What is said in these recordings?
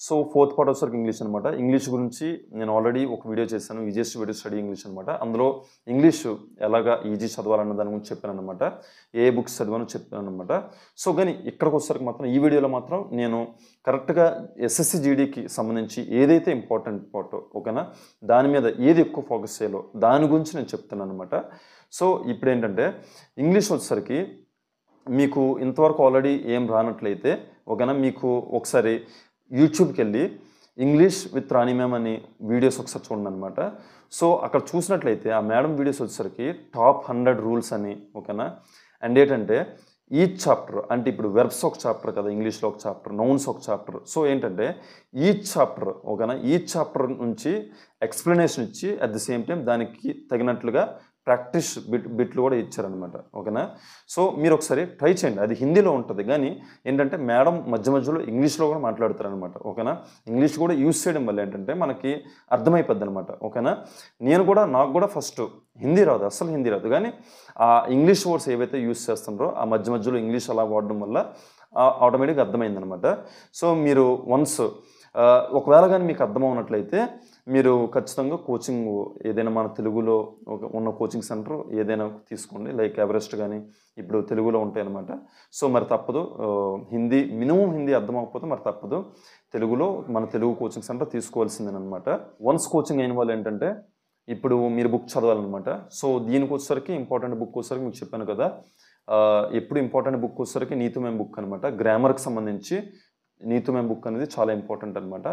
So fourth part వచ్చేసరికి English అనమాట. English గురించి నేను ఆల్రెడీ ఒక వీడియో చేశాను, easiest way to study English అనమాట. అందులో ఇంగ్లీష్ ఎలాగా ఈజీ చదవాలన్న దాని గురించి చెప్పాను అనమాట. ఏ బుక్స్ చదివానో చెప్పాను అనమాట. సో కానీ ఇక్కడికి వచ్చేసరికి మాత్రం ఈ వీడియోలో మాత్రం నేను కరెక్ట్గా ఎస్ఎస్సి జీడీకి సంబంధించి ఏదైతే ఇంపార్టెంట్ పార్ట్ ఓకేనా, దాని మీద ఏది ఎక్కువ ఫోకస్ చేయాలో దాని గురించి నేను చెప్తున్నాను అనమాట. సో ఇప్పుడు ఏంటంటే ఇంగ్లీష్ వచ్చేసరికి మీకు ఇంతవరకు ఆల్రెడీ ఏం రానట్లయితే ఓకేనా, మీకు ఒకసారి యూట్యూబ్కి వెళ్ళి ఇంగ్లీష్ విత్ రాణి మ్యామ్ అని వీడియోస్ ఒకసారి చూడండి అనమాట. సో అక్కడ చూసినట్లయితే ఆ మేడం వీడియోస్ వచ్చేసరికి టాప్ 100 రూల్స్ అని ఓకేనా. అండ్ ఏంటంటే ఈచ్ చాప్టర్ అంటే ఇప్పుడు వెర్బ్స్ ఒక చాప్టర్ కదా, ఇంగ్లీష్లో ఒక చాప్టర్, నౌన్స్ ఒక చాప్టర్. సో ఏంటంటే ఈచ్ చాప్టర్ ఓకేనా, ఈచ్ చాప్టర్ నుంచి ఎక్స్ప్లెనేషన్ ఇచ్చి అట్ ది సేమ్ టైం దానికి తగినట్లుగా ప్రాక్టీస్ బిట్లు కూడా ఇచ్చారనమాట ఓకేనా. సో మీరు ఒకసారి ట్రై చేయండి, అది హిందీలో ఉంటుంది కానీ ఏంటంటే మేడం మధ్య మధ్యలో ఇంగ్లీష్లో కూడా మాట్లాడతారనమాట ఓకేనా. ఇంగ్లీష్ కూడా యూజ్ చేయడం వల్ల ఏంటంటే మనకి అర్థమైపోద్ది అనమాట ఓకేనా. నాకు కూడా ఫస్ట్ హిందీ రాదు, అసలు హిందీ రాదు, కానీ ఆ ఇంగ్లీష్ వర్డ్స్ ఏవైతే యూజ్ చేస్తున్నారో ఆ మధ్య మధ్యలో ఇంగ్లీష్ అలా వాడడం వల్ల ఆటోమేటిక్గా అర్థమైందనమాట. సో మీరు వన్స్ ఒకవేళ కానీ మీకు అర్థమవునట్లయితే మీరు ఖచ్చితంగా కోచింగ్ ఏదైనా మన తెలుగులో ఉన్న కోచింగ్ సెంటర్ ఏదైనా తీసుకోండి, లైక్ ఎవరెస్ట్ కానీ ఇప్పుడు తెలుగులో ఉంటాయి అనమాట. సో మరి తప్పదు, హిందీ మినిమం హిందీ అర్థమవకపోతే మరి తప్పదు, తెలుగులో మన తెలుగు కోచింగ్ సెంటర్ తీసుకోవాల్సిందేనమాట. వన్స్ కోచింగ్ అయిన వాళ్ళు ఏంటంటే ఇప్పుడు మీరు బుక్ చదవాలన్నమాట. సో దీనికి వచ్చేసరికి ఇంపార్టెంట్ బుక్ వచ్చేసరికి మీకు చెప్పాను కదా, ఎప్పుడు ఇంపార్టెంట్ బుక్ వచ్చేసరికి నీతు మ్యామ్ బుక్ అనమాట. గ్రామర్కి సంబంధించి నీతు మ్యామ్ బుక్ అనేది చాలా ఇంపార్టెంట్ అనమాట.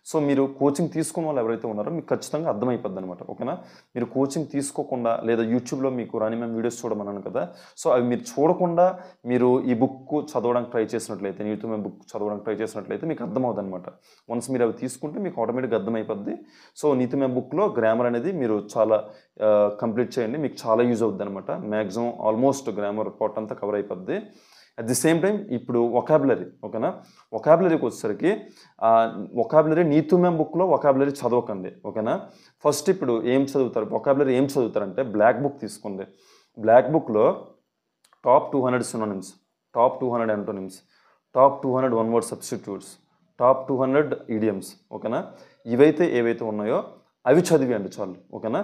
సో మీరు కోచింగ్ తీసుకున్న వాళ్ళు ఎవరైతే ఉన్నారో మీకు ఖచ్చితంగా అర్థమైపోద్ది అనమాట ఓకేనా. మీరు కోచింగ్ తీసుకోకుండా లేదా యూట్యూబ్లో మీకు రాణి మ్యామ్ వీడియోస్ చూడమన్నాను కదా, సో అవి మీరు చూడకుండా మీరు ఈ బుక్ చదవడానికి ట్రై చేసినట్లయితే, నీతు మ్యామ్ బుక్ చదవడానికి ట్రై చేసినట్లయితే మీకు అర్థమవుతుంది అనమాట. వన్స్ మీరు అవి తీసుకుంటే మీకు ఆటోమేటిక్గా అర్థమైపోద్ది. సో నీతు మ్యామ్ బుక్లో గ్రామర్ అనేది మీరు చాలా కంప్లీట్ చేయండి, మీకు చాలా యూజ్ అవుద్ది అనమాట. మ్యాక్సిమం ఆల్మోస్ట్ గ్రామర్ పార్ట్ అంతా కవర్ అయిపోద్ది. అట్ ది సేమ్ టైం ఇప్పుడు వొకాబులరీ ఓకేనా, వొకాబులరీకి వచ్చేసరికి వొకాబులరీ నీతు మ్యామ్ బుక్లో వొకాబులరీ చదవకండి ఓకేనా. ఫస్ట్ ఇప్పుడు ఏం చదువుతారు, వొకాబులరీ ఏం చదువుతారంటే బ్లాక్ బుక్ తీసుకోండి. బ్లాక్ బుక్లో top 200 synonyms, top 200 antonyms, top 200 one word substitutes, top 200 idioms ఓకేనా. ఏవైతే ఉన్నాయో అవి చదివేయండి చాలు ఓకేనా.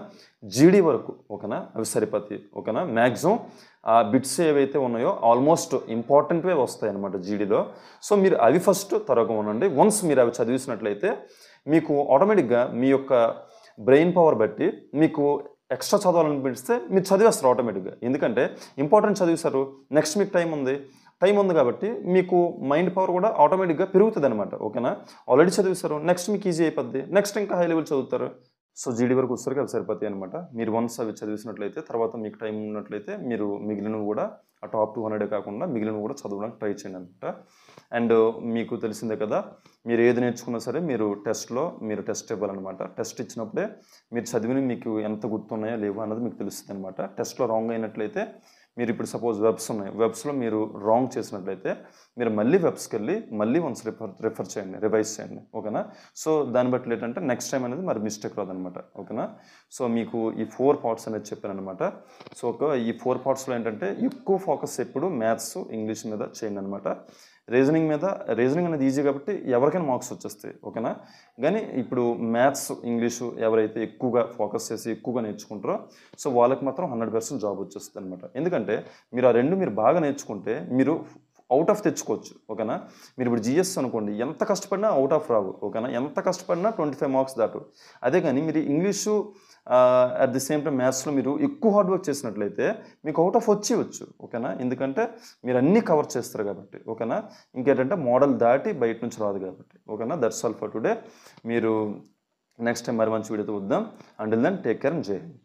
జీడీ వరకు ఓకేనా, అవి సరిపోతాయి ఓకేనా. మ్యాక్సిమం ఆ బిట్స్ ఏవైతే ఉన్నాయో ఆల్మోస్ట్ ఇంపార్టెంట్వే వస్తాయి అనమాట జీడీలో. సో మీరు అవి ఫస్ట్ త్వరగా ఉండండి. వన్స్ మీరు అవి చదివిసినట్లయితే మీకు ఆటోమేటిక్గా మీ యొక్క బ్రెయిన్ పవర్ బట్టి మీకు ఎక్స్ట్రా చదవాలనిపిస్తే మీరు చదివేస్తారు ఆటోమేటిక్గా. ఎందుకంటే ఇంపార్టెంట్ చదివేశారు, నెక్స్ట్ మీకు టైం ఉంది కాబట్టి మీకు మైండ్ పవర్ కూడా ఆటోమేటిక్గా పెరుగుతుంది అనమాట ఓకేనా. ఆల్రెడీ చదివేశారు, నెక్స్ట్ మీకు ఈజీ అయిపోద్ది, నెక్స్ట్ ఇంకా హై లెవెల్ చదువుతారు. సో జీడీ వరకు వచ్చేసరికి అవి సరిపోతాయి అనమాట. మీరు వన్స్ అవి చదివిసినట్లయితే తర్వాత మీకు టైం ఉన్నట్లయితే మీరు మిగిలినవి కూడా ఆ టాప్ 200 కాకుండా మిగిలినవి కూడా చదవడానికి ట్రై చేయండి అనమాట. అండ్ మీకు తెలిసిందే కదా, మీరు ఏది నేర్చుకున్నా సరే మీరు టెస్ట్ ఇవ్వాలన్నమాట. టెస్ట్ ఇచ్చినప్పుడే మీరు చదివిన మీకు ఎంత గుర్తున్నాయో లేవో అన్నది మీకు తెలుస్తుంది అనమాట. టెస్ట్లో రాంగ్ అయినట్లయితే మీరు ఇప్పుడు సపోజ్ వెబ్స్ ఉన్నాయి, వెబ్స్లో మీరు రాంగ్ చేసినట్లయితే మీరు మళ్ళీ వెబ్స్కి వెళ్ళి మళ్ళీ వన్స్ రిఫర్ చేయండి, రివైజ్ చేయండి ఓకేనా. సో దాన్ని బట్టి ఏంటంటే నెక్స్ట్ టైం అనేది మరి మిస్టేక్ రాదనమాట ఓకేనా. సో మీకు ఈ 4 పార్ట్స్ అనేది చెప్పాను అనమాట. సో ఈ 4 పార్ట్స్లో ఏంటంటే ఎక్కువ ఫోకస్ ఎప్పుడు మ్యాథ్స్ ఇంగ్లీష్ మీద చేయండి అనమాట. రీజనింగ్ అనేది ఈజీ కాబట్టి ఎవరికైనా మార్క్స్ వచ్చేస్తాయి ఓకేనా. కానీ ఇప్పుడు మ్యాథ్స్ ఇంగ్లీషు ఎవరైతే ఎక్కువగా ఫోకస్ చేసి ఎక్కువగా నేర్చుకుంటారో సో వాళ్ళకి మాత్రం 100% జాబ్ వచ్చేస్తుంది అనమాట. ఎందుకంటే మీరు ఆ రెండు మీరు బాగా నేర్చుకుంటే మీరు అవుట్ ఆఫ్ తెచ్చుకోవచ్చు ఓకేనా. మీరు ఇప్పుడు జిఎస్ అనుకోండి, ఎంత కష్టపడినా అవుట్ ఆఫ్ రావు ఓకేనా, ఎంత కష్టపడినా 25 మార్క్స్ దాటు. అదే కానీ మీరు English at the same time మ్యాథ్స్లో మీరు ఎక్కువ హార్డ్ వర్క్ చేసినట్లయితే మీకు అవుట్ ఆఫ్ వచ్చేయచ్చు ఓకేనా. ఎందుకంటే మీరు అన్నీ కవర్ చేస్తారు కాబట్టి ఓకేనా. ఇంకేంటంటే మోడల్ దాటి బయట నుంచి రాదు కాబట్టి ఓకేనా. That's all for today. మీరు నెక్స్ట్ టైం మరి మంచి వీడియోతో వద్దాం. Until then take care and జై హింద్.